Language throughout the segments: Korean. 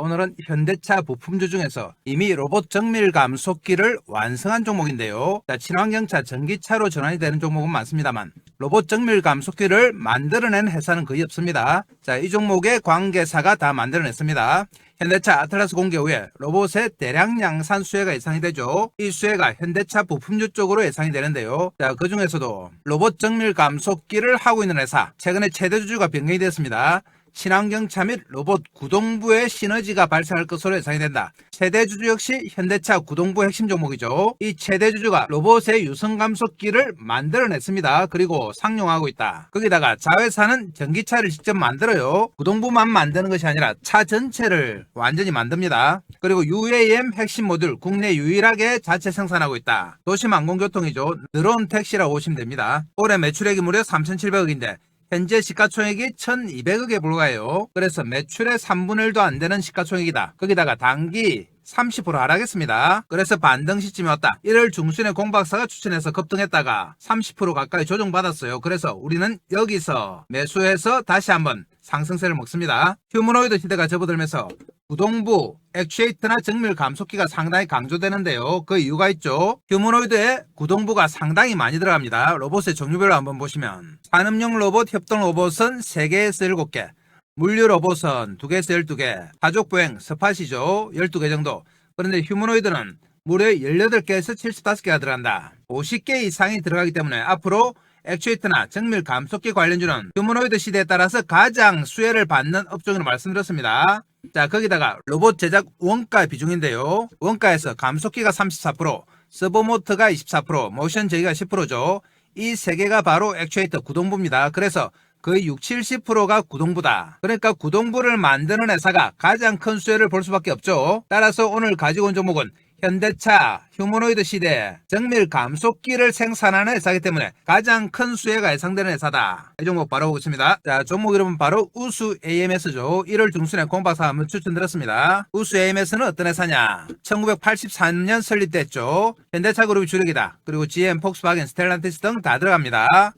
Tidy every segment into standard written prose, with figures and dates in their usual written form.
오늘은 현대차 부품주 중에서 이미 로봇 정밀 감속기를 완성한 종목인데요. 친환경차 전기차로 전환이 되는 종목은 많습니다만 로봇 정밀 감속기를 만들어낸 회사는 거의 없습니다. 이 종목의 관계사가 다 만들어냈습니다. 현대차 아틀라스 공개 후에 로봇의 대량 양산 수혜가 예상이 되죠. 이 수혜가 현대차 부품주 쪽으로 예상이 되는데요. 그 중에서도 로봇 정밀 감속기를 하고 있는 회사, 최근에 최대 주주가 변경이 되었습니다. 친환경차 및 로봇 구동부의 시너지가 발생할 것으로 예상이 된다. 최대 주주 역시 현대차 구동부 핵심 종목이죠. 이 최대 주주가 로봇의 유선 감속기를 만들어냈습니다. 그리고 상용하고 있다. 거기다가 자회사는 전기차를 직접 만들어요. 구동부만 만드는 것이 아니라 차 전체를 완전히 만듭니다. 그리고 UAM 핵심 모듈 국내 유일하게 자체 생산하고 있다. 도심항공교통이죠. 드론 택시라고 보시면 됩니다. 올해 매출액이 무려 3,700억인데 현재 시가총액이 1,200억에 불과해요. 그래서 매출의 3분의 1도 안 되는 시가총액이다. 거기다가 단기 30% 하락했습니다. 그래서 반등 시점이 왔다. 1월 중순에 공박사가 추천해서 급등했다가 30% 가까이 조정받았어요. 그래서 우리는 여기서 매수해서 다시 한번 상승세를 먹습니다. 휴머노이드 시대가 접어들면서 구동부, 액추에이터나 정밀 감속기가 상당히 강조되는데요. 그 이유가 있죠. 휴머노이드에 구동부가 상당히 많이 들어갑니다. 로봇의 종류별로 한번 보시면 산업용 로봇, 협동 로봇은 3개에서 7개, 물류 로봇은 2개에서 12개, 가족보행, 스팟이죠. 12개 정도. 그런데 휴머노이드는 무려 18개에서 75개가 들어간다. 50개 이상이 들어가기 때문에 앞으로 액추에이터나 정밀 감속기 관련주는 휴머노이드 시대에 따라서 가장 수혜를 받는 업종으로 말씀드렸습니다. 거기다가 로봇 제작 원가 비중인데요. 원가에서 감속기가 34%, 서버모터가 24%, 모션 제기가 10%죠. 이 3개가 바로 액추에이터 구동부입니다. 그래서 거의 60, 70%가 구동부다. 그러니까 구동부를 만드는 회사가 가장 큰 수혜를 볼 수밖에 없죠. 따라서 오늘 가지고 온 종목은 현대차 휴머노이드 시대 정밀 감속기를 생산하는 회사이기 때문에 가장 큰 수혜가 예상되는 회사다. 이 종목 바로 보겠습니다. 종목 이름은 바로 우수 AMS죠. 1월 중순에 공박사 한번 추천드렸습니다. 우수 AMS는 어떤 회사냐? 1983년 설립됐죠. 현대차 그룹이 주력이다. 그리고 GM, 폭스바겐, 스텔란티스 등 다 들어갑니다.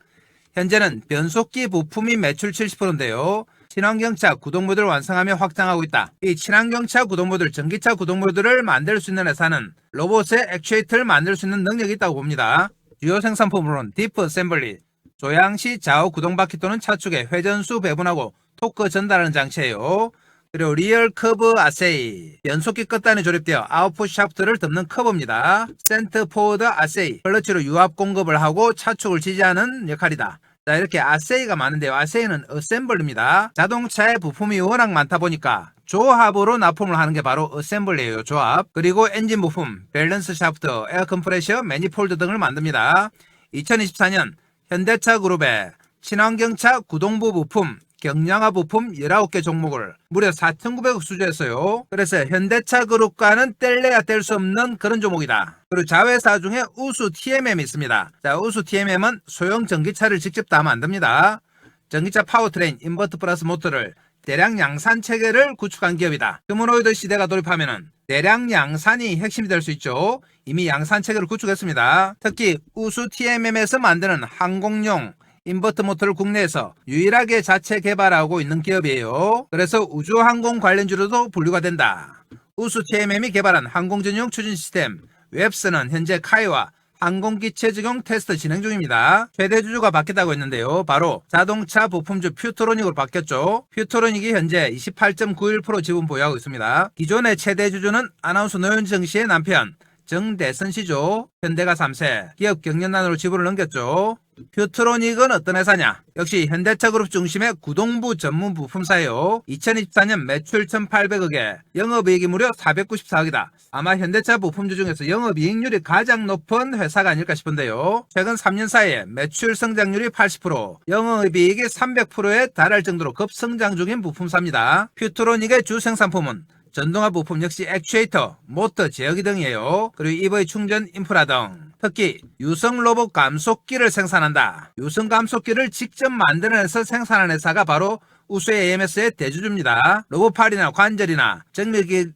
현재는 변속기 부품이 매출 70%인데요. 친환경차 구동모듈을 완성하며 확장하고 있다. 이 친환경차 구동모듈, 전기차 구동모듈을 만들 수 있는 회사는 로봇의 액추에이터를 만들 수 있는 능력이 있다고 봅니다. 주요 생산품으로는 디프 어셈블리, 조향시 좌우 구동바퀴 또는 차축에 회전수 배분하고 토크 전달하는 장치예요. 그리고 리얼 커브 아세이, 변속기 끝단에 조립되어 아웃풋 샤프트를 덮는 커브입니다. 센터 포워드 아세이, 클러치로 유압 공급을 하고 차축을 지지하는 역할이다. 이렇게 아세이가 많은데요. 아세이는 어셈블리입니다. 자동차의 부품이 워낙 많다 보니까 조합으로 납품을 하는 게 바로 어셈블리예요. 조합. 그리고 엔진 부품, 밸런스 샤프트, 에어 컴프레셔, 매니폴드 등을 만듭니다. 2024년 현대차 그룹의 친환경차 구동부 부품, 경량화 부품 19개 종목을 무려 4,900억 수주했어요. 그래서 현대차 그룹과는 뗄래야 뗄 수 없는 그런 종목이다. 그리고 자회사 중에 우수 TMM이 있습니다. 우수 TMM은 소형 전기차를 직접 다 만듭니다. 전기차 파워트레인, 인버터 플러스 모터를 대량 양산 체계를 구축한 기업이다. 휴머노이드 시대가 돌입하면은 대량 양산이 핵심이 될 수 있죠. 이미 양산 체계를 구축했습니다. 특히 우수 TMM에서 만드는 항공용 인버터 모터를 국내에서 유일하게 자체 개발하고 있는 기업이에요. 그래서 우주항공 관련주로도 분류가 된다. 우수 TMM이 개발한 항공전용 추진 시스템 웹스는 현재 카이와 항공기체 적용 테스트 진행 중입니다. 최대 주주가 바뀌었다고 했는데요. 바로 자동차 부품주 퓨토로닉으로 바뀌었죠. 퓨토로닉이 현재 28.91% 지분 보유하고 있습니다. 기존의 최대 주주는 아나운서 노현정 씨의 남편 정대선 씨죠. 현대가 3세 기업 경영난으로 지분을 넘겼죠. 퓨트로닉은 어떤 회사냐? 역시 현대차 그룹 중심의 구동부 전문 부품사예요. 2024년 매출 1,800억에 영업이익이 무려 494억이다. 아마 현대차 부품주 중에서 영업이익률이 가장 높은 회사가 아닐까 싶은데요. 최근 3년 사이에 매출 성장률이 80%, 영업이익이 300%에 달할 정도로 급성장 중인 부품사입니다. 퓨트로닉의 주 생산품은 전동화 부품 역시 액추에이터, 모터 제어기 등이에요. 그리고 EV 충전 인프라 등. 특히 유성 로봇 감속기를 생산한다. 유성 감속기를 직접 만들어내서 생산하는 회사가 바로 우수의 AMS의 대주주입니다. 로봇팔이나 관절이나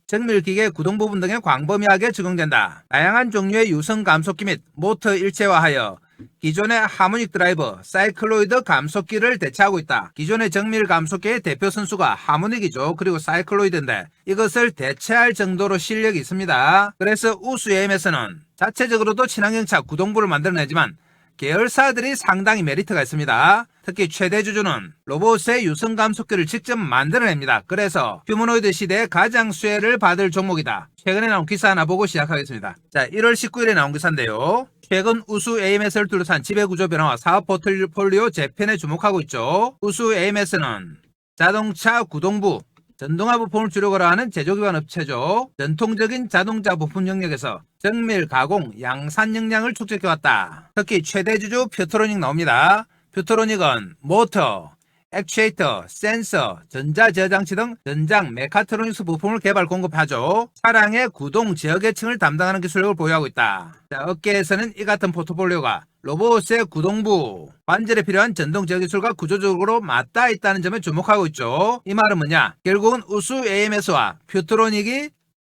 정밀기계 구동 부분 등에 광범위하게 적용된다. 다양한 종류의 유성 감속기 및 모터 일체화하여 기존의 하모닉 드라이브, 사이클로이드 감속기를 대체하고 있다. 기존의 정밀 감속기의 대표 선수가 하모닉이죠. 그리고 사이클로이드인데 이것을 대체할 정도로 실력이 있습니다. 그래서 우수 AMS는 자체적으로도 친환경차 구동부를 만들어내지만 계열사들이 상당히 메리트가 있습니다. 특히 최대 주주는 로봇의 유선 감속기를 직접 만들어냅니다. 그래서 휴머노이드 시대에 가장 수혜를 받을 종목이다. 최근에 나온 기사 하나 보고 시작하겠습니다. 자, 1월 19일에 나온 기사인데요. 최근 우수 AMS를 둘러싼 지배구조 변화와 사업 포트폴리오 재편에 주목하고 있죠. 우수 AMS는 자동차 구동부, 전동화 부품을 주로 거래하는 제조기반 업체죠. 전통적인 자동차 부품 영역에서 정밀, 가공, 양산 역량을 축적해왔다. 특히 최대 주주 퓨트로닉 나옵니다. 퓨트로닉은 모터, 액추에이터, 센서, 전자저장치 등 전장, 메카트로닉스 부품을 개발 공급하죠. 차량의 구동, 제어계층을 담당하는 기술력을 보유하고 있다. 자, 업계에서는 이 같은 포트폴리오가 로봇의 구동부, 관절에 필요한 전동 제어 기술과 구조적으로 맞닿아 있다는 점에 주목하고 있죠. 이 말은 뭐냐? 결국은 우수 AMS와 퓨트로닉이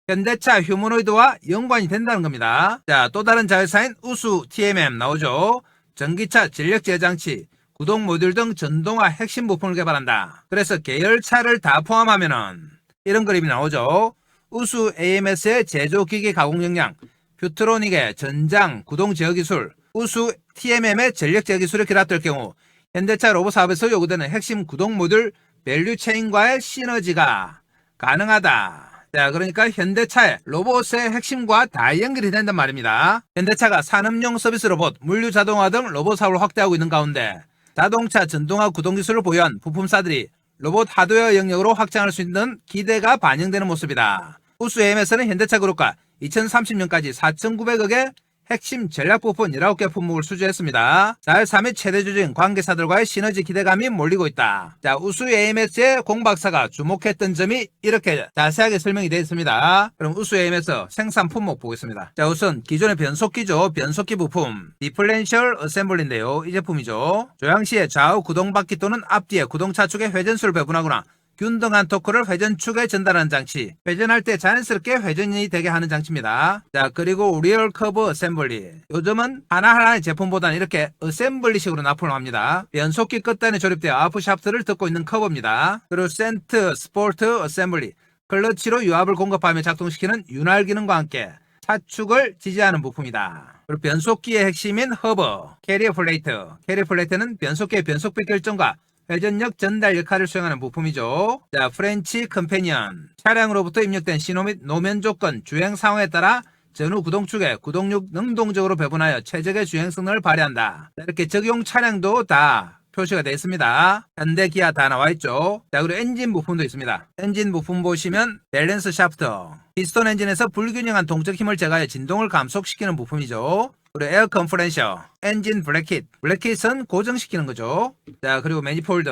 현대차 휴머노이드와 연관이 된다는 겁니다. 자, 또 다른 자회사인 우수 TMM 나오죠. 전기차 전력 제어장치, 구동 모듈 등 전동화 핵심 부품을 개발한다. 그래서 계열차를 다 포함하면은 이런 그림이 나오죠. 우수 AMS의 제조기기 가공 역량, 퓨트로닉의 전장, 구동 제어 기술, 우수 TMM의 전력 제어 기술이 결합될 경우 현대차 로봇 사업에서 요구되는 핵심 구동 모듈 밸류 체인과의 시너지가 가능하다. 자, 그러니까 현대차의 로봇의 핵심과 다 연결이 된단 말입니다. 현대차가 산업용 서비스 로봇, 물류 자동화 등 로봇 사업을 확대하고 있는 가운데 자동차 전동화 구동 기술을 보유한 부품사들이 로봇 하드웨어 영역으로 확장할 수 있는 기대가 반영되는 모습이다. 우수 AMS는 현대차 그룹과 2030년까지 4,900억의 핵심 전략 부품 19개 품목을 수주했습니다. 자회사 및 최대 주주인 관계사들과의 시너지 기대감이 몰리고 있다. 자, 우수 AMS의 공박사가 주목했던 점이 이렇게 자세하게 설명이 되어 있습니다. 그럼 우수 AMS 생산 품목 보겠습니다. 자, 우선 기존의 변속기죠. 변속기 부품 디퍼렌셜 어셈블리인데요. 이 제품이죠. 조향 시에 좌우 구동바퀴 또는 앞뒤에 구동차축에 회전수를 배분하거나 균등한 토크를 회전축에 전달하는 장치, 회전할 때 자연스럽게 회전이 되게 하는 장치입니다. 자, 그리고 리얼 커브 어셈블리, 요즘은 하나하나의 제품보다는 이렇게 어셈블리식으로 납품을 합니다. 변속기 끝단에 조립되어 아프샤프트를 덮고 있는 커브입니다. 그리고 센트 스포트 어셈블리, 클러치로 유압을 공급하며 작동시키는 윤활 기능과 함께 차축을 지지하는 부품이다. 그리고 변속기의 핵심인 허버, 캐리어 플레이트, 캐리어 플레이트는 변속기의 변속비 결정과 회전력 전달 역할을 수행하는 부품이죠. 자, 프렌치 컴패니언, 차량으로부터 입력된 신호 및 노면 조건, 주행 상황에 따라 전후 구동축에 구동력 능동적으로 배분하여 최적의 주행 성능을 발휘한다. 자, 이렇게 적용 차량도 다 표시가 되어 있습니다. 현대, 기아 다 나와 있죠. 자, 그리고 엔진 부품도 있습니다. 엔진 부품 보시면 밸런스 샤프트, 피스톤 엔진에서 불균형한 동적 힘을 제거하여 진동을 감속시키는 부품이죠. 그리고 에어 컴프레셔, 엔진 브래킷, 브래킷은 고정시키는 거죠. 자, 그리고 매니폴드,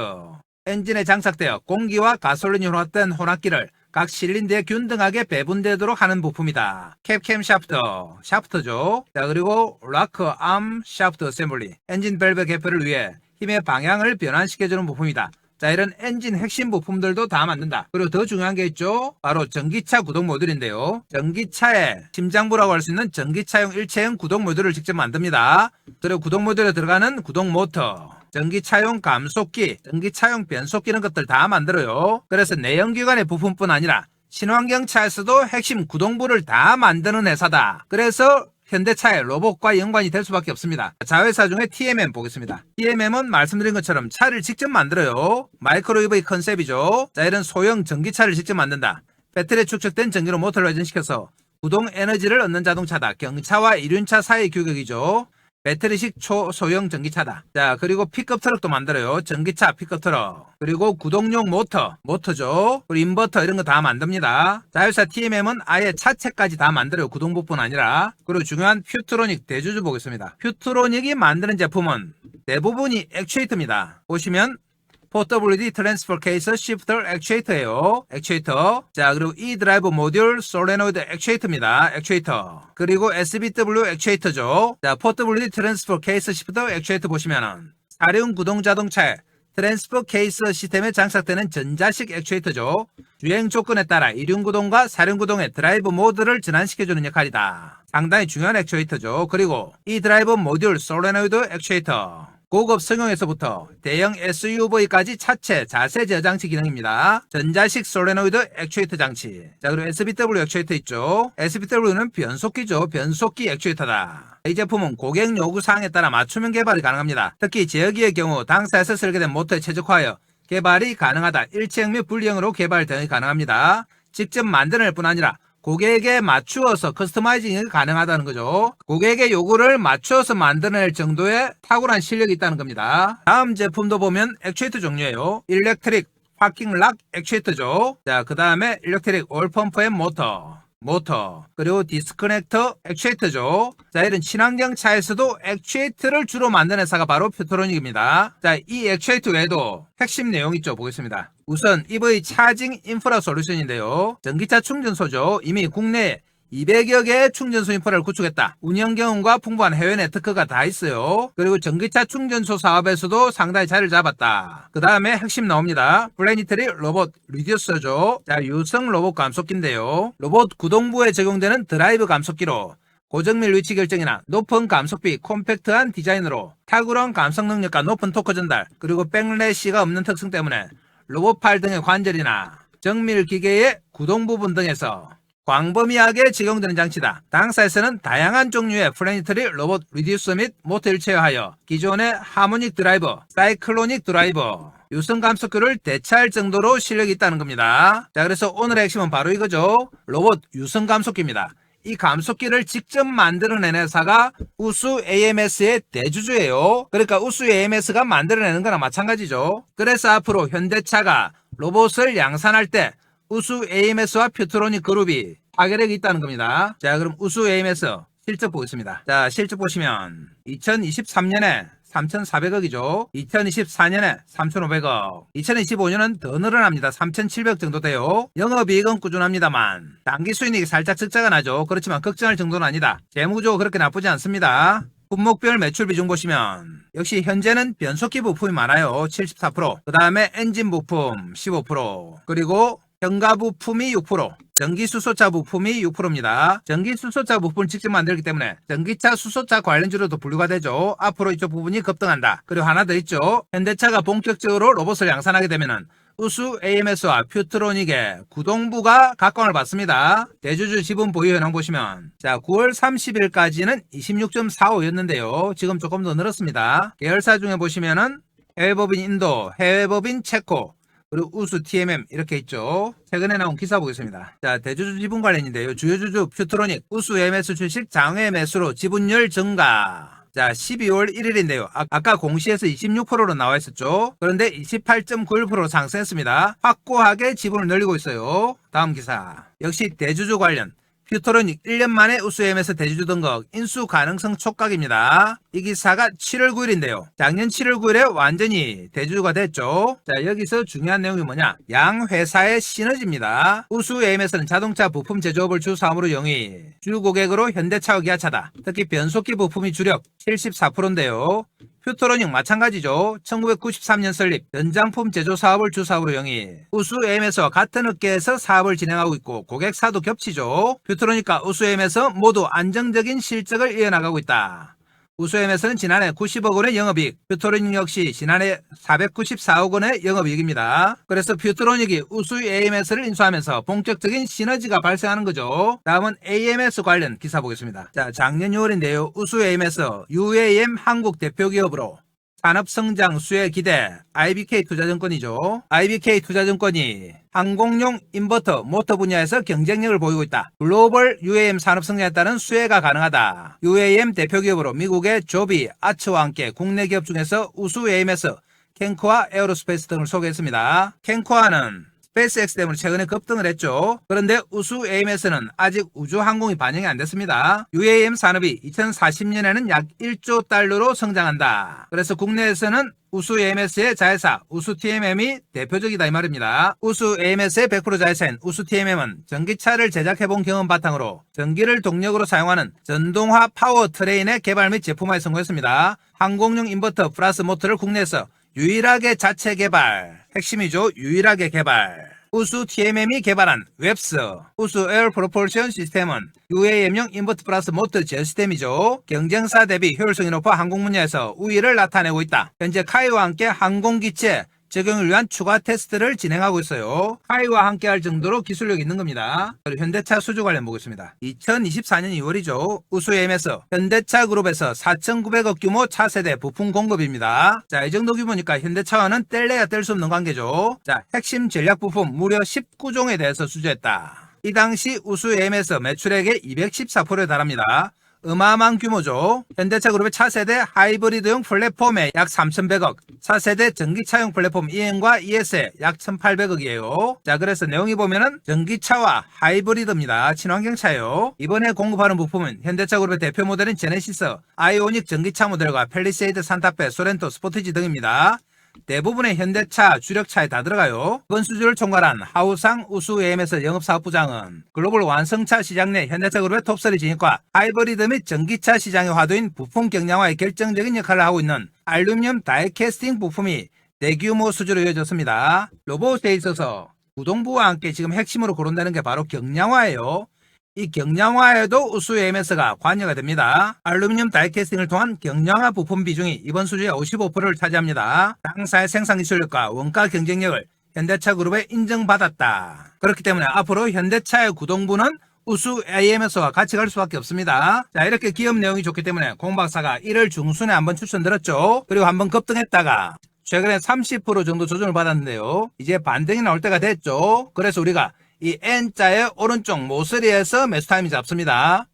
엔진에 장착되어 공기와 가솔린이 혼합된 혼합기를 각 실린더에 균등하게 배분되도록 하는 부품이다. 캡캠 샤프트, 샤프트죠. 자, 그리고 락커 암 샤프트 어셈블리, 엔진 밸브 개폐를 위해 힘의 방향을 변환시켜주는 부품이다. 자, 이런 엔진 핵심 부품들도 다 만든다. 그리고 더 중요한 게 있죠. 바로 전기차 구동 모듈인데요. 전기차의 심장부라고 할 수 있는 전기차용 일체형 구동 모듈을 직접 만듭니다. 그리고 구동 모듈에 들어가는 구동 모터, 전기차용 감속기, 전기차용 변속기 이런 것들 다 만들어요. 그래서 내연기관의 부품뿐 아니라 친환경차에서도 핵심 구동부를 다 만드는 회사다. 그래서 현대차의 로봇과 연관이 될 수밖에 없습니다. 자회사 중에 TMM 보겠습니다. TMM은 말씀드린 것처럼 차를 직접 만들어요. 마이크로 EV 컨셉이죠. 자, 이런 소형 전기차를 직접 만든다. 배터리에 축적된 전기로 모터를 회전시켜서 구동 에너지를 얻는 자동차다. 경차와 이륜차 사이의 규격이죠. 배터리식 초소형 전기차다. 자, 그리고 픽업 트럭도 만들어요. 전기차 픽업 트럭. 그리고 구동용 모터죠. 그리고 인버터 이런 거 다 만듭니다. 자회사 TMM은 아예 차체까지 다 만들어요. 구동부뿐 아니라. 그리고 중요한 퓨트로닉 대주주 보겠습니다. 퓨트로닉이 만드는 제품은 대부분이 액추에이터입니다. 보시면 포터블리티 트랜스퍼 케이스 시프터 액추에이터예요. 액추에이터. 자, 그리고 이 드라이브 모듈 솔레노이드 액추에이터입니다. 액추에이터. 그리고 SBW 액추에이터죠. 자, 포터블리티 트랜스퍼 케이스 시프터 액추에이터 보시면은 사륜 구동 자동차에 트랜스퍼 케이스 시스템에 장착되는 전자식 액추에이터죠. 주행 조건에 따라 이륜 구동과 사륜 구동의 드라이브 모드를 전환시켜주는 역할이다. 상당히 중요한 액추에이터죠. 그리고 이 드라이브 모듈 솔레노이드 액추에이터. 고급 승용에서부터 대형 SUV까지 차체 자세 제어 장치 기능입니다. 전자식 솔레노이드 액추에이터 장치. 자, 그리고 SBW 액추에이터 있죠. SBW는 변속기죠. 변속기 액추에이터다. 이 제품은 고객 요구 사항에 따라 맞춤형 개발이 가능합니다. 특히 제어기의 경우 당사에서 설계된 모터에 최적화하여 개발이 가능하다. 일체형 및 분리형으로 개발 등이 가능합니다. 직접 만드는 뿐 아니라 고객에게 맞추어서 커스터마이징이 가능하다는 거죠. 고객의 요구를 맞추어서 만들어낼 정도의 탁월한 실력이 있다는 겁니다. 다음 제품도 보면 액추에이터 종류예요. 일렉트릭 파킹 락 액추에이터죠. 자, 그 다음에 일렉트릭 올 펌프 앤 모터, 그리고 디스커넥터 액추에이터죠. 자, 이런 친환경 차에서도 액추에이터를 주로 만드는 회사가 바로 퓨토로닉입니다. 자, 이 액추에이터 외에도 핵심 내용 있죠. 보겠습니다. 우선 EV 차징 인프라 솔루션인데요. 전기차 충전소죠. 이미 국내에 200여 개의 충전소 인프라를 구축했다. 운영 경험과 풍부한 해외 네트워크가 다 있어요. 그리고 전기차 충전소 사업에서도 상당히 자리를 잡았다. 그 다음에 핵심 나옵니다. 플래니터리 로봇 리듀서죠. 자, 유성 로봇 감속기인데요. 로봇 구동부에 적용되는 드라이브 감속기로 고정밀 위치 결정이나 높은 감속비 콤팩트한 디자인으로 탁월한 감속 능력과 높은 토크 전달, 그리고 백래시가 없는 특성 때문에 로봇 팔 등의 관절이나 정밀 기계의 구동 부분 등에서 광범위하게 적용되는 장치다. 당사에서는 다양한 종류의 플래니터리 로봇 리듀서 및 모터를 제어하여 기존의 하모닉 드라이버, 사이클로닉 드라이버, 유성 감속기를 대체할 정도로 실력이 있다는 겁니다. 자, 그래서 오늘의 핵심은 바로 이거죠. 로봇 유성 감속기입니다. 이 감속기를 직접 만들어낸 회사가 우수 AMS의 대주주예요. 그러니까 우수 AMS가 만들어내는 거나 마찬가지죠. 그래서 앞으로 현대차가 로봇을 양산할 때 우수 AMS와 퓨토로닉 그룹이 파괴력이 있다는 겁니다. 자, 그럼 우수 AMS 실적 보겠습니다. 자, 실적 보시면 2023년에 3,400억이죠. 2024년에 3,500억. 2025년은 더 늘어납니다. 3,700억 정도 돼요. 영업이익은 꾸준합니다만 단기 수익이 살짝 적자가 나죠. 그렇지만 걱정할 정도는 아니다. 재무구조가 그렇게 나쁘지 않습니다. 품목별 매출 비중 보시면 역시 현재는 변속기 부품이 많아요. 74%. 그 다음에 엔진 부품 15%. 그리고 현가 부품이 6%, 전기 수소차 부품이 6%입니다. 전기 수소차 부품을 직접 만들기 때문에 전기차 수소차 관련주로도 분류가 되죠. 앞으로 이쪽 부분이 급등한다. 그리고 하나 더 있죠. 현대차가 본격적으로 로봇을 양산하게 되면은 우수 AMS와 퓨트로닉의 구동부가 각광을 받습니다. 대주주 지분 보유 현황 보시면 자, 9월 30일까지는 26.45였는데요. 지금 조금 더 늘었습니다. 계열사 중에 보시면은 해외법인 인도, 해외법인 체코, 그리고 우수 TMM 이렇게 있죠. 최근에 나온 기사 보겠습니다. 자, 대주주 지분 관련인데요. 주요 주주 퓨트로닉 우수 MS 주식 장외 매수로 지분율 증가. 자, 12월 1일인데요. 아까 공시에서 26%로 나와 있었죠. 그런데 28.91%로 상승했습니다. 확고하게 지분을 늘리고 있어요. 다음 기사. 역시 대주주 관련. 퓨토로닉 1년 만에 우수 AMS 대주주 등록 인수 가능성 촉각입니다. 이 기사가 7월 9일인데요. 작년 7월 9일에 완전히 대주주가 됐죠. 자, 여기서 중요한 내용이 뭐냐? 양 회사의 시너지입니다. 우수 AMS는 자동차 부품 제조업을 주 사업으로 영위, 주 고객으로 현대차와 기아차다. 특히 변속기 부품이 주력 74%인데요. 퓨토로닉 마찬가지죠. 1993년 설립, 전장품 제조 사업을 주 사업으로 영위, 우수 AMS와 같은 업계에서 사업을 진행하고 있고 고객사도 겹치죠. 퓨토로닉과 우수 AMS 모두 안정적인 실적을 이어나가고 있다. 우수 AMS는 지난해 90억 원의 영업이익, 퓨토로닉 역시 지난해 494억 원의 영업이익입니다. 그래서 퓨토로닉이 우수 AMS를 인수하면서 본격적인 시너지가 발생하는 거죠. 다음은 AMS 관련 기사 보겠습니다. 자, 작년 6월인데요. 우수 AMS UAM 한국 대표 기업으로 산업성장 수혜 기대 IBK 투자증권이죠. IBK 투자증권이 항공용 인버터 모터 분야에서 경쟁력을 보이고 있다. 글로벌 UAM 산업성장에 따른 수혜가 가능하다. UAM 대표기업으로 미국의 조비, 아츠와 함께 국내 기업 중에서 우수 AMS, 캔코아 에어로스페이스 등을 소개했습니다. 캔코아는 스페이스X 때문에 최근에 급등을 했죠. 그런데 우수 AMS는 아직 우주항공이 반영이 안 됐습니다. UAM 산업이 2040년에는 약 1조 달러로 성장한다. 그래서 국내에서는 우수 AMS의 자회사 우수 TMM이 대표적이다 이 말입니다. 우수 AMS의 100% 자회사인 우수 TMM은 전기차를 제작해본 경험 바탕으로 전기를 동력으로 사용하는 전동화 파워 트레인의 개발 및 제품화에 성공했습니다. 항공용 인버터 플러스 모터를 국내에서 유일하게 자체 개발, 핵심이죠. 유일하게 개발. 우수 TMM이 개발한 웹스, 우수 에어 프로폴션 시스템은 UAM용 인버트 플러스 모터 제어 시스템이죠. 경쟁사 대비 효율성이 높아 항공 분야에서 우위를 나타내고 있다. 현재 카이와 함께 항공기체 적용을 위한 추가 테스트를 진행하고 있어요. 카이와 함께 할 정도로 기술력이 있는 겁니다. 그리고 현대차 수주 관련 보겠습니다. 2024년 2월이죠. 우수 AMS 현대차 그룹에서 4,900억 규모 차세대 부품 공급입니다. 자, 이 정도 규모니까 현대차와는 뗄래야 뗄 수 없는 관계죠. 자, 핵심 전략 부품 무려 19종에 대해서 수주했다. 이 당시 우수 AMS 매출액의 214%에 달합니다. 어마어마한 규모죠. 현대차 그룹의 차세대 하이브리드용 플랫폼에 약 3,100억, 차세대 전기차용 플랫폼 EM과 ES에 약 1,800억이에요. 자, 그래서 내용이 보면은 전기차와 하이브리드입니다. 친환경차예요. 이번에 공급하는 부품은 현대차 그룹의 대표 모델인 제네시스, 아이오닉 전기차 모델과 펠리세이드, 산타페, 소렌토, 스포티지 등입니다. 대부분의 현대차, 주력차에 다 들어가요. 이번 수주를 총괄한 하우상 우수 AMS 영업사업부장은 글로벌 완성차 시장 내 현대차 그룹의 톱3 진입과 하이브리드 및 전기차 시장의 화두인 부품 경량화에 결정적인 역할을 하고 있는 알루미늄 다이캐스팅 부품이 대규모 수주로 이어졌습니다. 로봇에 있어서 구동부와 함께 지금 핵심으로 거론되는 게 바로 경량화예요. 이 경량화에도 우수 AMS가 관여가 됩니다. 알루미늄 다이캐스팅을 통한 경량화 부품 비중이 이번 수주의 55%를 차지합니다. 당사의 생산 기술력과 원가 경쟁력을 현대차 그룹에 인정받았다. 그렇기 때문에 앞으로 현대차의 구동부는 우수 AMS와 같이 갈 수밖에 없습니다. 자, 이렇게 기업 내용이 좋기 때문에 공 박사가 1월 중순에 한번 추천드렸죠. 그리고 한번 급등했다가 최근에 30% 정도 조정을 받았는데요. 이제 반등이 나올 때가 됐죠. 그래서 우리가 이 N자의 오른쪽 모서리에서 매수 타이밍 잡습니다.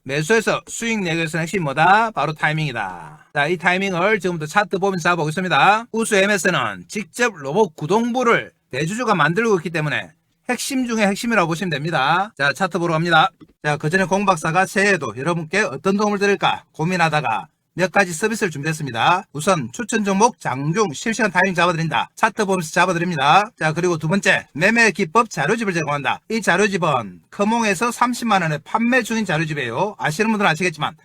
매수해서 수익 내기 위해서는 핵심이 뭐다? 바로 타이밍이다. 자, 이 타이밍을 지금부터 차트 보면서 잡아보겠습니다. 우수 AMS는 직접 로봇 구동부를 대주주가 만들고 있기 때문에 핵심 중에 핵심이라고 보시면 됩니다. 자, 차트 보러 갑니다. 자, 그 전에 공 박사가 새해에도 여러분께 어떤 도움을 드릴까 고민하다가 몇 가지 서비스를 준비했습니다. 우선 추천 종목 장중 실시간 타이밍 잡아드린다. 차트 보면서 잡아드립니다. 자, 그리고 두 번째 매매 기법 자료집을 제공한다. 이 자료집은 커몽에서 30만원에 판매 중인 자료집이에요. 아시는 분들은 아시겠지만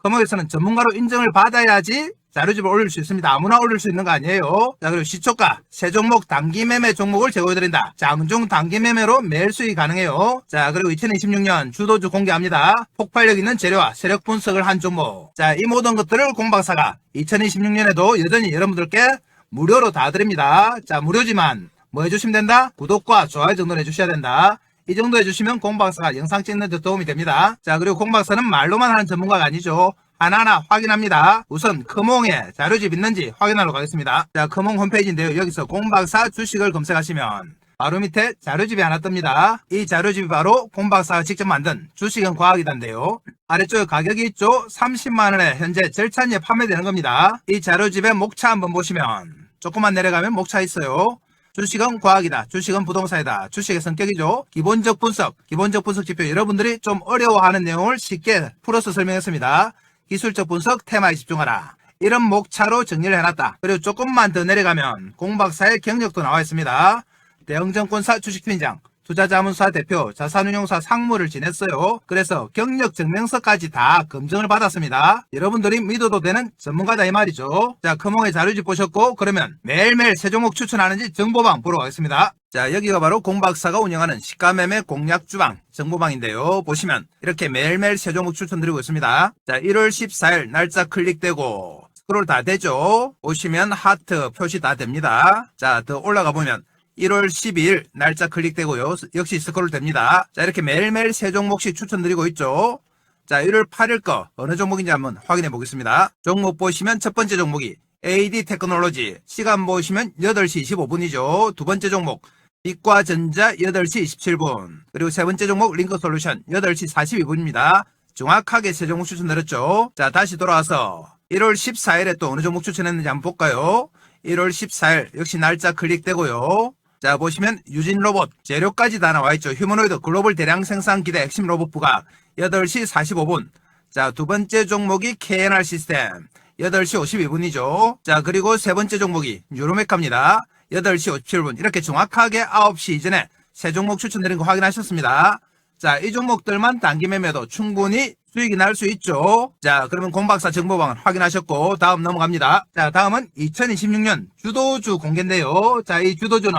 커몽에서는 전문가로 인정을 받아야지 자료집을 올릴 수 있습니다. 아무나 올릴 수 있는 거 아니에요. 자, 그리고 시초가 세 종목 단기 매매 종목을 제공해드린다. 장중 단기 매매로 매일 수익이 가능해요. 자, 그리고 2026년 주도주 공개합니다. 폭발력 있는 재료와 세력 분석을 한 종목. 자, 이 모든 것들을 공박사가 2026년에도 여전히 여러분들께 무료로 다 드립니다. 자, 무료지만 뭐 해주시면 된다? 구독과 좋아요 정도는 해주셔야 된다. 이 정도 해주시면 공박사가 영상 찍는 데 도움이 됩니다. 자, 그리고 공박사는 말로만 하는 전문가가 아니죠. 하나하나 확인합니다. 우선 커몽에 자료집 있는지 확인하러 가겠습니다. 자, 커몽 홈페이지인데요. 여기서 공박사 주식을 검색하시면 바로 밑에 자료집이 하나 뜹니다. 이 자료집이 바로 공박사가 직접 만든 주식은 과학이단데요. 아래쪽에 가격이 있죠. 30만원에 현재 절찬리에 판매되는 겁니다. 이 자료집의 목차 한번 보시면 조금만 내려가면 목차 있어요. 주식은 과학이다. 주식은 부동산이다. 주식의 성격이죠. 기본적 분석 지표 여러분들이 좀 어려워하는 내용을 쉽게 풀어서 설명했습니다. 기술적 분석 테마에 집중하라. 이런 목차로 정리를 해놨다. 그리고 조금만 더 내려가면 공박사의 경력도 나와 있습니다. 대형증권사 주식팀장, 투자자문사 대표, 자산운용사 상무를 지냈어요. 그래서 경력 증명서까지 다 검증을 받았습니다. 여러분들이 믿어도 되는 전문가다 이 말이죠. 자, 커몽의 자료집 보셨고 그러면 매일매일 새 종목 추천하는지 정보방 보러 가겠습니다. 자, 여기가 바로 공박사가 운영하는 시가매매 공략주방 정보방인데요. 보시면 이렇게 매일매일 새 종목 추천드리고 있습니다. 자, 1월 14일 날짜 클릭되고 스크롤 다 되죠. 보시면 하트 표시 다 됩니다. 자, 더 올라가 보면 1월 12일 날짜 클릭되고요. 역시 스크롤 됩니다. 자, 이렇게 매일매일 세 종목씩 추천드리고 있죠. 자, 1월 8일 거 어느 종목인지 한번 확인해 보겠습니다. 종목 보시면 첫 번째 종목이 AD 테크놀로지, 시간 보시면 8시 25분이죠. 두 번째 종목 빛과전자 8시 27분, 그리고 세 번째 종목 링크솔루션 8시 42분입니다. 정확하게 세 종목 추천드렸죠. 자, 다시 돌아와서 1월 14일에 또 어느 종목 추천했는지 한번 볼까요? 1월 14일 역시 날짜 클릭되고요. 자, 보시면 유진로봇 재료까지 다 나와있죠. 휴머노이드 글로벌 대량 생산 기대 핵심 로봇 부각 8시 45분. 자, 두 번째 종목이 KNR 시스템 8시 52분이죠. 자, 그리고 세 번째 종목이 뉴로메카입니다. 8시 57분. 이렇게 정확하게 9시 이전에 세 종목 추천드린 거 확인하셨습니다. 자, 이 종목들만 단기 매매도 충분히 수익이 날 수 있죠. 자, 그러면 공박사 정보방은 확인하셨고 다음 넘어갑니다. 자, 다음은 2026년 주도주 공개인데요. 자, 이 주도주는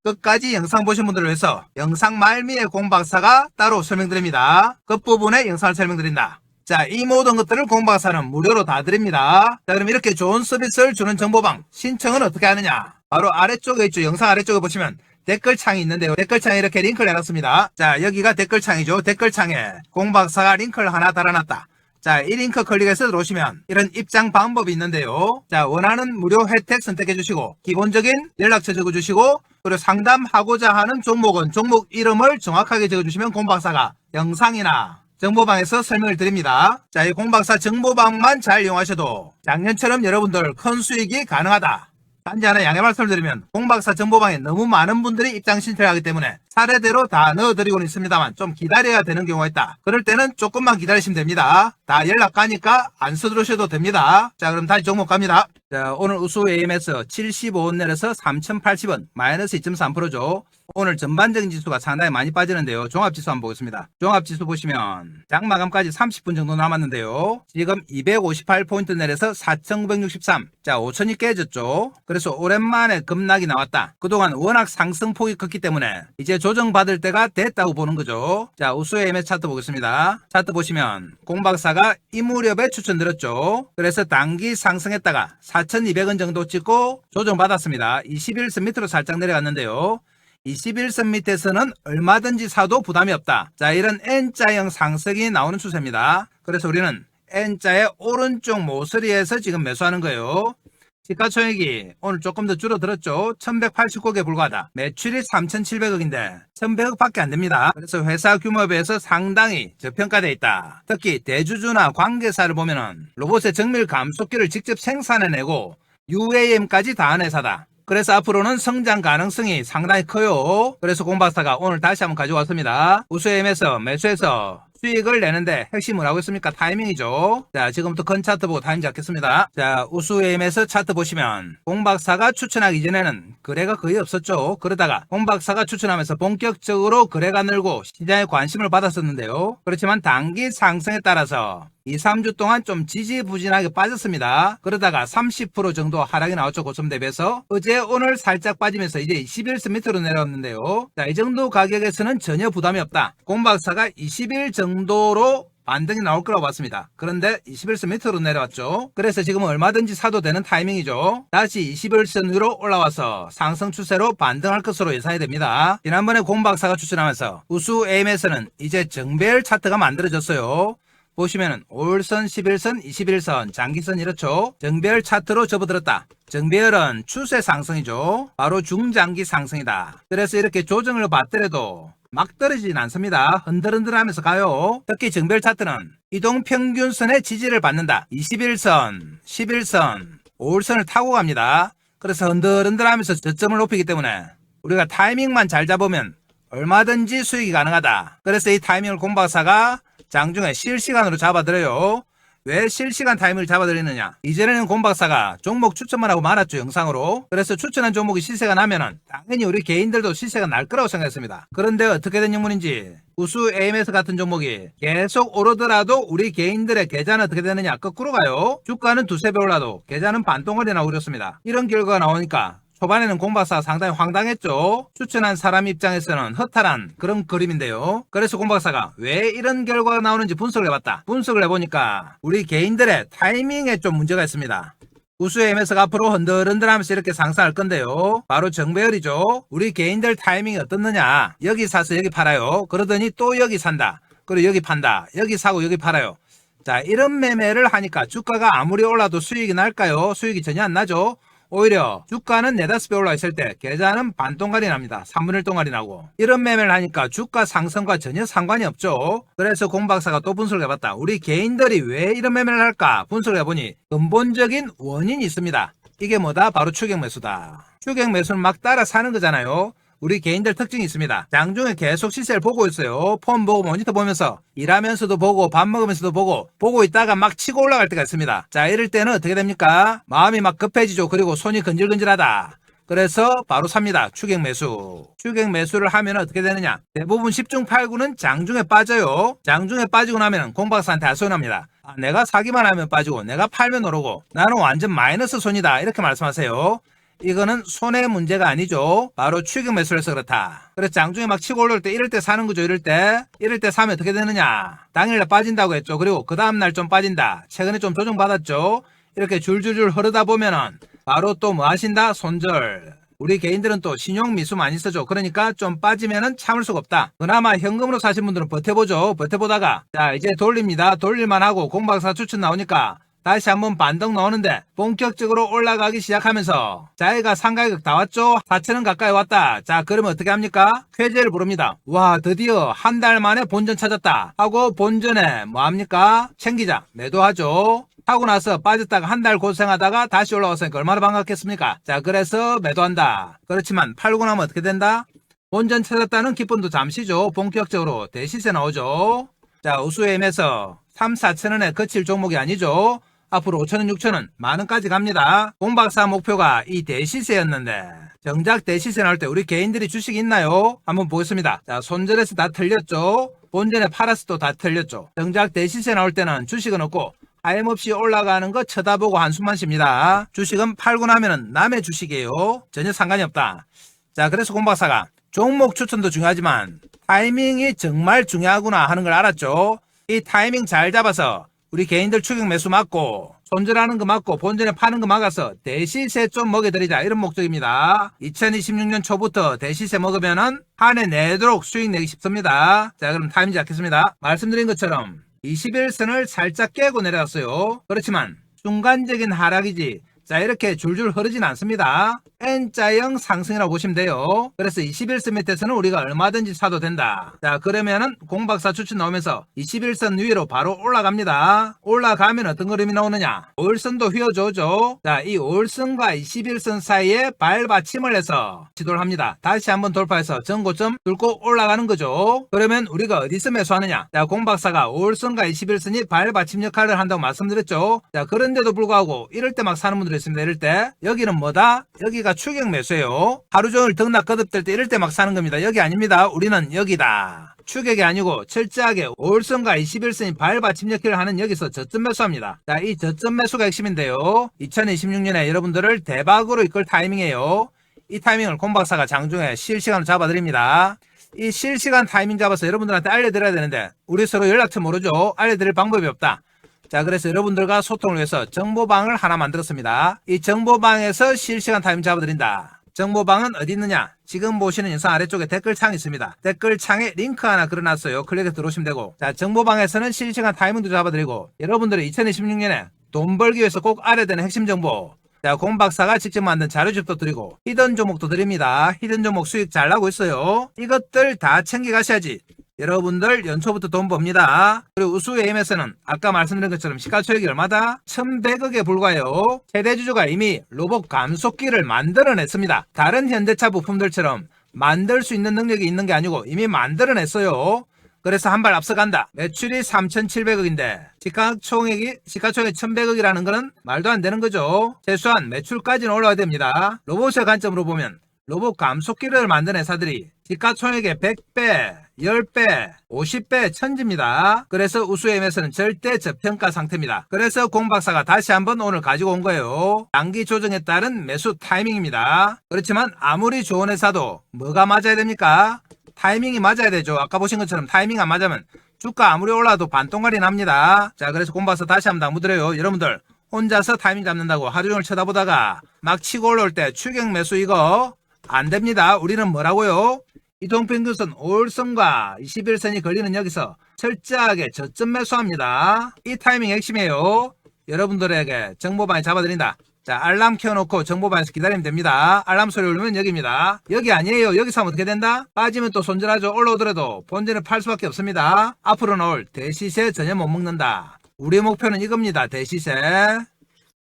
끝까지 영상 보신 분들을 위해서 영상 말미에 공박사가 따로 설명드립니다. 끝부분에 영상을 설명드린다. 자, 이 모든 것들을 공박사는 무료로 다 드립니다. 자, 그럼 이렇게 좋은 서비스를 주는 정보방 신청은 어떻게 하느냐? 바로 아래쪽에 있죠. 영상 아래쪽에 보시면 댓글창이 있는데요. 댓글창에 이렇게 링크를 해놨습니다. 자, 여기가 댓글창이죠. 댓글창에 공박사가 링크를 하나 달아놨다. 자, 이 링크 클릭해서 들어오시면 이런 입장 방법이 있는데요. 자, 원하는 무료 혜택 선택해 주시고 기본적인 연락처 적어주시고 그리고 상담하고자 하는 종목은 종목 이름을 정확하게 적어주시면 공박사가 영상이나 정보방에서 설명을 드립니다. 자, 이 공박사 정보방만 잘 이용하셔도 작년처럼 여러분들 큰 수익이 가능하다. 단지 하나 양해 말씀을 드리면 공박사 정보방에 너무 많은 분들이 입장 신청을 하기 때문에 차례대로 다 넣어드리고는 있습니다만 좀 기다려야 되는 경우가 있다. 그럴 때는 조금만 기다리시면 됩니다. 다 연락 가니까 안 서두르셔도 됩니다. 자, 그럼 다시 종목 갑니다. 자, 오늘 우수 AMS 75원 내려서 3,080원 마이너스 2.3%죠. 오늘 전반적인 지수가 상당히 많이 빠지는데요. 종합지수 한번 보겠습니다. 종합지수 보시면 장마감까지 30분 정도 남았는데요. 지금 258포인트 내려서 4,963. 자, 5천이 깨졌죠. 그래서 오랜만에 급락이 나왔다. 그동안 워낙 상승폭이 컸기 때문에 이제 조정받을 때가 됐다고 보는 거죠. 자, 우수 AMS 차트 보겠습니다. 차트 보시면 공박사가 이 무렵에 추천드렸죠. 그래서 단기 상승했다가 4,200원 정도 찍고 조정받았습니다. 21선 밑으로 살짝 내려갔는데요. 21선 밑에서는 얼마든지 사도 부담이 없다. 자, 이런 N자형 상승이 나오는 추세입니다. 그래서 우리는 N자의 오른쪽 모서리에서 지금 매수하는 거예요. 시가총액이 오늘 조금 더 줄어들었죠. 1189억에 불과하다. 매출이 3,700억인데 1,100억 밖에 안 됩니다. 그래서 회사 규모에 비해서 상당히 저평가되어 있다. 특히 대주주나 관계사를 보면은 로봇의 정밀 감속기를 직접 생산해내고 UAM까지 다 한 회사다. 그래서 앞으로는 성장 가능성이 상당히 커요. 그래서 공박사가 오늘 다시 한번 가져왔습니다. 우수엠에서 매수해서 수익을 내는데 핵심은 뭐라고 했습니까? 타이밍이죠. 자, 지금부터 큰 차트 보고 타이밍 잡겠습니다. 자, 우수엠에서 차트 보시면 공박사가 추천하기 전에는 거래가 거의 없었죠. 그러다가 공박사가 추천하면서 본격적으로 거래가 늘고 시장에 관심을 받았었는데요. 그렇지만 단기 상승에 따라서 2, 3주 동안 좀 지지부진하게 빠졌습니다. 그러다가 30% 정도 하락이 나왔죠. 고점 대비해서. 어제 오늘 살짝 빠지면서 이제 21선 밑으로 내려왔는데요. 자, 이 정도 가격에서는 전혀 부담이 없다. 공박사가 20일 정도로 반등이 나올 거라고 봤습니다. 그런데 21선 밑으로 내려왔죠. 그래서 지금은 얼마든지 사도 되는 타이밍이죠. 다시 21선 위로 올라와서 상승 추세로 반등할 것으로 예상이 됩니다. 지난번에 공박사가 추천하면서 우수 AM에서는 이제 정배열 차트가 만들어졌어요. 보시면은 5일선, 11선, 21선, 장기선 이렇죠. 정배열 차트로 접어들었다. 정배열은 추세 상승이죠. 바로 중장기 상승이다. 그래서 이렇게 조정을 받더라도 막 떨어지진 않습니다. 흔들흔들하면서 가요. 특히 정배열 차트는 이동평균선의 지지를 받는다. 21선, 11선, 5일선을 타고 갑니다. 그래서 흔들흔들하면서 저점을 높이기 때문에 우리가 타이밍만 잘 잡으면 얼마든지 수익이 가능하다. 그래서 이 타이밍을 공박사가 장중에 실시간으로 잡아드려요. 왜 실시간 타이밍을 잡아드리느냐? 이전에는 공박사가 종목 추천만 하고 말았죠, 영상으로. 그래서 추천한 종목이 시세가 나면은 당연히 우리 개인들도 시세가 날 거라고 생각했습니다. 그런데 어떻게 된 영문인지 우수 AMS 같은 종목이 계속 오르더라도 우리 개인들의 계좌는 어떻게 되느냐? 거꾸로 가요. 주가는 두세 배 올라도 계좌는 반동거리나 오르습니다. 이런 결과가 나오니까 초반에는 공박사가 상당히 황당했죠. 추천한 사람 입장에서는 허탈한 그런 그림인데요. 그래서 공박사가 왜 이런 결과가 나오는지 분석을 해봤다. 분석을 해보니까 우리 개인들의 타이밍에 좀 문제가 있습니다. 우수 AMS가 앞으로 흔들흔들하면서 이렇게 상승할 건데요. 바로 정배열이죠. 우리 개인들 타이밍이 어떻느냐. 여기 사서 여기 팔아요. 그러더니 또 여기 산다. 그리고 여기 판다. 여기 사고 여기 팔아요. 자, 이런 매매를 하니까 주가가 아무리 올라도 수익이 날까요? 수익이 전혀 안 나죠. 오히려 주가는 4, 5배 올라 있을 때 계좌는 반동갈이 납니다. 3분의 1 동갈이 나고. 이런 매매를 하니까 주가 상승과 전혀 상관이 없죠. 그래서 공박사가 또 분석을 해봤다. 우리 개인들이 왜 이런 매매를 할까? 분석을 해보니 근본적인 원인이 있습니다. 이게 뭐다? 바로 추격 매수다. 추격 매수는 막 따라 사는 거잖아요. 우리 개인들 특징이 있습니다. 장중에 계속 시세를 보고 있어요. 폰 보고 모니터 보면서 일하면서도 보고 밥 먹으면서도 보고 있다가 막 치고 올라갈 때가 있습니다. 자, 이럴 때는 어떻게 됩니까? 마음이 막 급해지죠. 그리고 손이 근질근질하다. 그래서 바로 삽니다. 추격 매수. 추격 매수를 하면 어떻게 되느냐? 대부분 10중 8구는 장중에 빠져요. 장중에 빠지고 나면 공박사한테 하소연합니다. 내가 사기만 하면 빠지고 내가 팔면 오르고 나는 완전 마이너스 손이다. 이렇게 말씀하세요. 이거는 손해의 문제가 아니죠. 바로 추격 매수를 해서 그렇다. 그래서 장중에 막 치고 올라올 때 이럴 때 사는 거죠. 이럴 때 사면 어떻게 되느냐? 당일날 빠진다고 했죠. 그리고 그 다음날 좀 빠진다. 최근에 좀 조정받았죠. 이렇게 줄줄줄 흐르다 보면은 바로 또 뭐 하신다? 손절. 우리 개인들은 또 신용 미수 많이 쓰죠. 그러니까 좀 빠지면은 참을 수가 없다. 그나마 현금으로 사신 분들은 버텨보죠. 버텨보다가 자 이제 돌립니다. 돌릴만 하고 공박사 추천 나오니까 다시 한번 반등 나오는데 본격적으로 올라가기 시작하면서 자기가 상가격 다 왔죠. 4,000원 가까이 왔다. 자 그러면 어떻게 합니까? 쾌재를 부릅니다. 와 드디어 한 달 만에 본전 찾았다 하고 본전에 뭐 합니까? 챙기자 매도하죠. 하고 나서 빠졌다가 한 달 고생하다가 다시 올라왔으니까 얼마나 반갑겠습니까? 자 그래서 매도한다. 그렇지만 팔고 나면 어떻게 된다? 본전 찾았다는 기쁨도 잠시죠. 본격적으로 대시세 나오죠. 자 우수엠에서 3, 4천원에 그칠 종목이 아니죠. 앞으로 5천원, 6천원, 만원까지 갑니다. 공박사 목표가 이 대시세였는데 정작 대시세 나올 때 우리 개인들이 주식이 있나요? 한번 보겠습니다. 자 손절해서 다 틀렸죠. 본전에 팔았어도 다 틀렸죠. 정작 대시세 나올 때는 주식은 없고 하염없이 올라가는 거 쳐다보고 한숨만 쉽니다. 주식은 팔고 나면은 남의 주식이에요. 전혀 상관이 없다. 자 그래서 공박사가 종목 추천도 중요하지만 타이밍이 정말 중요하구나 하는 걸 알았죠. 이 타이밍 잘 잡아서 우리 개인들 추격 매수 맞고 손절하는 거 맞고 본전에 파는 거 막아서 대시세 좀 먹여드리자 이런 목적입니다. 2026년 초부터 대시세 먹으면은 한 해 내도록 수익 내기 쉽습니다. 자 그럼 타이밍 잡겠습니다. 말씀드린 것처럼 21선을 살짝 깨고 내려갔어요. 그렇지만 순간적인 하락이지 자 이렇게 줄줄 흐르진 않습니다. N자형 상승이라고 보시면 돼요. 그래서 21선 밑에서는 우리가 얼마든지 사도 된다. 자 그러면은 공박사 추천 나오면서 21선 위로 바로 올라갑니다. 올라가면 어떤 그림이 나오느냐? 5일선도 휘어져죠. 자 이 5일선과 21선 사이에 발받침을 해서 시도를 합니다. 다시 한번 돌파해서 전고점 뚫고 올라가는 거죠. 그러면 우리가 어디서 매수하느냐? 자 공박사가 5일선과 21선이 발받침 역할을 한다고 말씀드렸죠. 자 그런데도 불구하고 이럴 때 막 사는 분들이 있습니다. 이럴 때 여기는 뭐다? 여기가 추격 매수예요. 하루 종일 등락 거듭될 때 이럴 때 막 사는 겁니다. 여기 아닙니다. 우리는 여기다. 추격이 아니고 철저하게 5일선과 21선이 발받침 역할을 하는 여기서 저점 매수합니다. 자, 이 저점 매수가 핵심인데요. 2026년에 여러분들을 대박으로 이끌 타이밍이에요. 이 타이밍을 공박사가 장중에 실시간으로 잡아드립니다. 이 실시간 타이밍 잡아서 여러분들한테 알려드려야 되는데 우리 서로 연락처 모르죠. 알려드릴 방법이 없다. 자 그래서 여러분들과 소통을 위해서 정보방을 하나 만들었습니다. 이 정보방에서 실시간 타이밍 잡아드린다. 정보방은 어디 있느냐? 지금 보시는 영상 아래쪽에 댓글창이 있습니다. 댓글창에 링크 하나 걸어놨어요. 클릭해서 들어오시면 되고 자 정보방에서는 실시간 타이밍도 잡아드리고 여러분들이 2026년에 돈 벌기 위해서 꼭 알아야 되는 핵심 정보 자 공박사가 직접 만든 자료집도 드리고 히든 종목도 드립니다. 히든 종목 수익 잘 나고 있어요. 이것들 다 챙겨가셔야지 여러분들 연초부터 돈 법니다. 그리고 우수에임에서는 아까 말씀드린 것처럼 시가총액이 얼마다? 1100억에 불과해요. 최대주주가 이미 로봇 감속기를 만들어냈습니다. 다른 현대차 부품들처럼 만들 수 있는 능력이 있는 게 아니고 이미 만들어냈어요. 그래서 한 발 앞서간다. 매출이 3,700억인데 시가총액이 1,100억이라는 거는 말도 안 되는 거죠. 최소한 매출까지는 올라와야 됩니다. 로봇의 관점으로 보면 로봇 감속기를 만든 회사들이 시가총액의 100배, 10배, 50배 천지입니다. 그래서 우수엠에서는 절대 저평가 상태입니다. 그래서 공박사가 다시 한번 오늘 가지고 온 거예요. 단기 조정에 따른 매수 타이밍입니다. 그렇지만 아무리 좋은 회사도 뭐가 맞아야 됩니까? 타이밍이 맞아야 되죠. 아까 보신 것처럼 타이밍 안 맞으면 주가 아무리 올라도 반동갈이 납니다. 자 그래서 공박사 다시 한번 당부드려요. 여러분들 혼자서 타이밍 잡는다고 하루 종일 쳐다보다가 막 치고 올라올 때 추격 매수 이거 안 됩니다. 우리는 뭐라고요? 이동평균선 5일선과 21선이 걸리는 여기서 철저하게 저점 매수합니다. 이 타이밍 핵심이에요. 여러분들에게 정보방에 잡아드린다. 자 알람 켜놓고 정보방에서 기다리면 됩니다. 알람 소리 울리면 여기입니다. 여기 아니에요. 여기서 하면 어떻게 된다? 빠지면 또 손절하죠. 올라오더라도 본전을 팔 수밖에 없습니다. 앞으로 나올 대시세 전혀 못 먹는다. 우리 목표는 이겁니다. 대시세.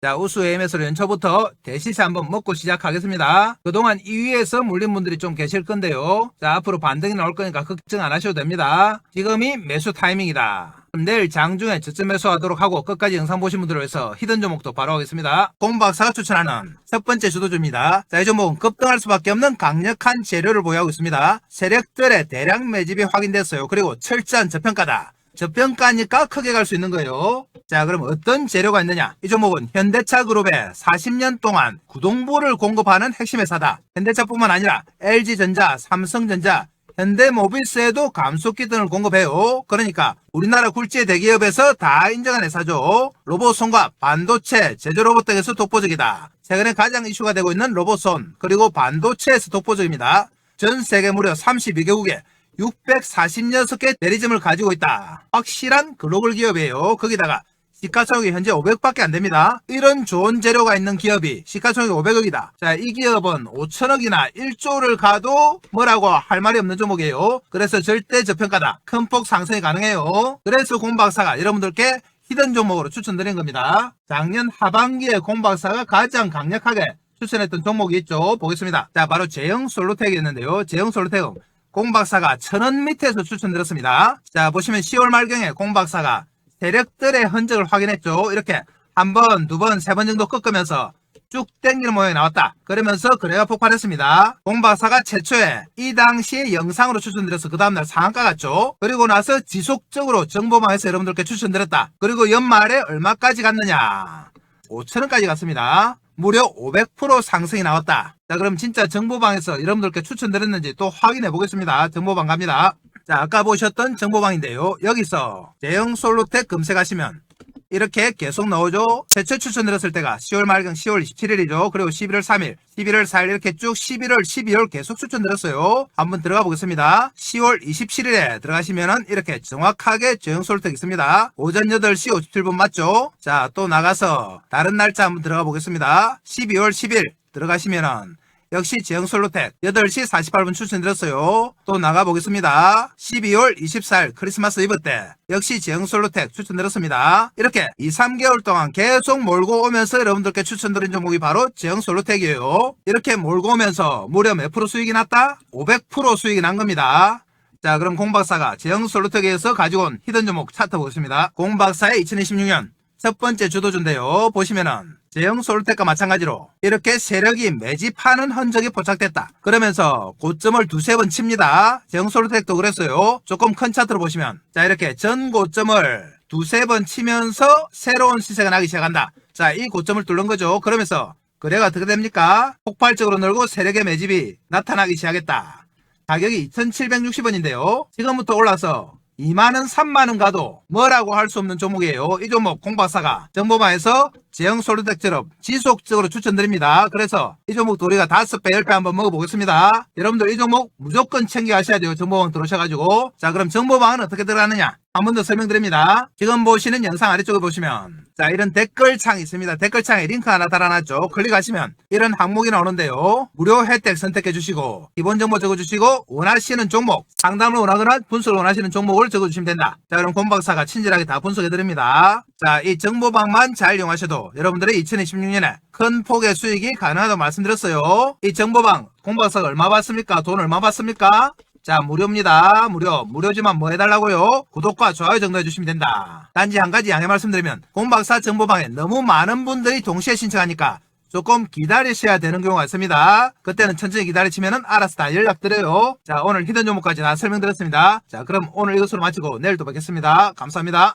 자 우수에임에서 연초부터 대시세 한번 먹고 시작하겠습니다. 그동안 2위에서 물린 분들이 좀 계실 건데요. 자 앞으로 반등이 나올 거니까 걱정 안 하셔도 됩니다. 지금이 매수 타이밍이다. 그럼 내일 장중에 저점 매수하도록 하고 끝까지 영상 보신 분들을 위해서 히든 종목도 바로 하겠습니다. 공박사가 추천하는 첫 번째 주도주입니다. 자, 이 종목은 급등할 수밖에 없는 강력한 재료를 보유하고 있습니다. 세력들의 대량 매집이 확인됐어요. 그리고 철저한 저평가다. 저평가니까 크게 갈 수 있는 거예요. 자, 그럼 어떤 재료가 있느냐? 이 종목은 현대차 그룹에 40년 동안 구동부를 공급하는 핵심 회사다. 현대차뿐만 아니라 LG전자, 삼성전자, 현대모비스에도 감속기 등을 공급해요. 그러니까 우리나라 굴지의 대기업에서 다 인정한 회사죠. 로봇손과 반도체, 제조 로봇 등에서 독보적이다. 최근에 가장 이슈가 되고 있는 로봇손, 그리고 반도체에서 독보적입니다. 전 세계 무려 32개국에 646개 대리점을 가지고 있다. 확실한 글로벌 기업이에요. 거기다가 시가총액이 현재 500밖에 안 됩니다. 이런 좋은 재료가 있는 기업이 시가총액이 500억이다. 자, 이 기업은 5천억이나 1조를 가도 뭐라고 할 말이 없는 종목이에요. 그래서 절대 저평가다. 큰 폭 상승이 가능해요. 그래서 공박사가 여러분들께 히든 종목으로 추천드린 겁니다. 작년 하반기에 공박사가 가장 강력하게 추천했던 종목이 있죠. 보겠습니다. 자, 바로 제형솔루텍이었는데요. 제형솔루텍은 공박사가 1000원 밑에서 추천드렸습니다. 자, 보시면 10월 말경에 공박사가 세력들의 흔적을 확인했죠. 이렇게 한 번, 두 번, 세 번 정도 꺾으면서 쭉 땡기는 모양이 나왔다. 그러면서 거래가 폭발했습니다. 공박사가 최초에 이 당시에 영상으로 추천드려서 그 다음날 상한가 갔죠. 그리고 나서 지속적으로 정보망에서 여러분들께 추천드렸다. 그리고 연말에 얼마까지 갔느냐? 5천원까지 갔습니다. 무려 500% 상승이 나왔다. 자, 그럼 진짜 정보방에서 여러분들께 추천드렸는지 또 확인해 보겠습니다. 정보방 갑니다. 자, 아까 보셨던 정보방인데요. 여기서 제형솔루텍 검색하시면 이렇게 계속 나오죠. 최초 추천드렸을 때가 10월 말경 10월 27일이죠. 그리고 11월 3일, 11월 4일 이렇게 쭉 11월, 12월 계속 추천드렸어요. 한번 들어가 보겠습니다. 10월 27일에 들어가시면은 이렇게 정확하게 제형솔루텍 있습니다. 오전 8시 57분 맞죠? 자, 또 나가서 다른 날짜 한번 들어가 보겠습니다. 12월 10일 들어가시면은 역시 제형솔루텍 8시 48분 추천드렸어요. 또 나가보겠습니다. 12월 24일 크리스마스 이브 때 역시 제형솔루텍 추천드렸습니다. 이렇게 2, 3개월 동안 계속 몰고 오면서 여러분들께 추천드린 종목이 바로 제형솔루텍이에요. 이렇게 몰고 오면서 무려 몇 프로 수익이 났다? 500% 수익이 난 겁니다. 자, 그럼 공박사가 제형솔루텍에서 가지고 온 히든 종목 차트 보겠습니다. 공박사의 2026년 첫 번째 주도주인데요. 보시면은 제형솔루텍과 마찬가지로 이렇게 세력이 매집하는 흔적이 포착됐다. 그러면서 고점을 두세 번 칩니다. 제형솔루텍도 그랬어요. 조금 큰 차트로 보시면 자, 이렇게 전 고점을 두세 번 치면서 새로운 시세가 나기 시작한다. 자, 이 고점을 뚫는 거죠. 그러면서 거래가 어떻게 됩니까? 폭발적으로 늘고 세력의 매집이 나타나기 시작했다. 가격이 2760원인데요. 지금부터 올라서 2만원, 3만원 가도 뭐라고 할 수 없는 종목이에요. 이 종목 공박사가 정보방에서 제형솔루텍처럼 지속적으로 추천드립니다. 그래서 이 종목도 우리가 5배, 10배 한번 먹어보겠습니다. 여러분들 이 종목 무조건 챙겨가셔야 돼요. 정보방 들어오셔가지고. 자, 그럼 정보방은 어떻게 들어가느냐? 한 번 더 설명드립니다. 지금 보시는 영상 아래쪽에 보시면 자, 이런 댓글창이 있습니다. 댓글창에 링크 하나 달아놨죠. 클릭하시면 이런 항목이 나오는데요. 무료 혜택 선택해 주시고 기본 정보 적어주시고 원하시는 종목, 상담을 원하거나 분석을 원하시는 종목을 적어주시면 된다. 자, 그럼 공박사가 친절하게 다 분석해 드립니다. 자, 이 정보방만 잘 이용하셔도 여러분들의 2026년에 큰 폭의 수익이 가능하다고 말씀드렸어요. 이 정보방 공박사가 얼마 받습니까? 돈 얼마 받습니까? 자, 무료입니다. 무료지만 뭐 해달라고요? 구독과 좋아요 정도 해주시면 된다. 단지 한 가지 양해 말씀드리면 공박사 정보방에 너무 많은 분들이 동시에 신청하니까 조금 기다리셔야 되는 경우가 있습니다. 그때는 천천히 기다리시면 알아서 다 연락드려요. 자, 오늘 히든 종목까지 다 설명드렸습니다. 자, 그럼 오늘 이것으로 마치고 내일 또 뵙겠습니다. 감사합니다.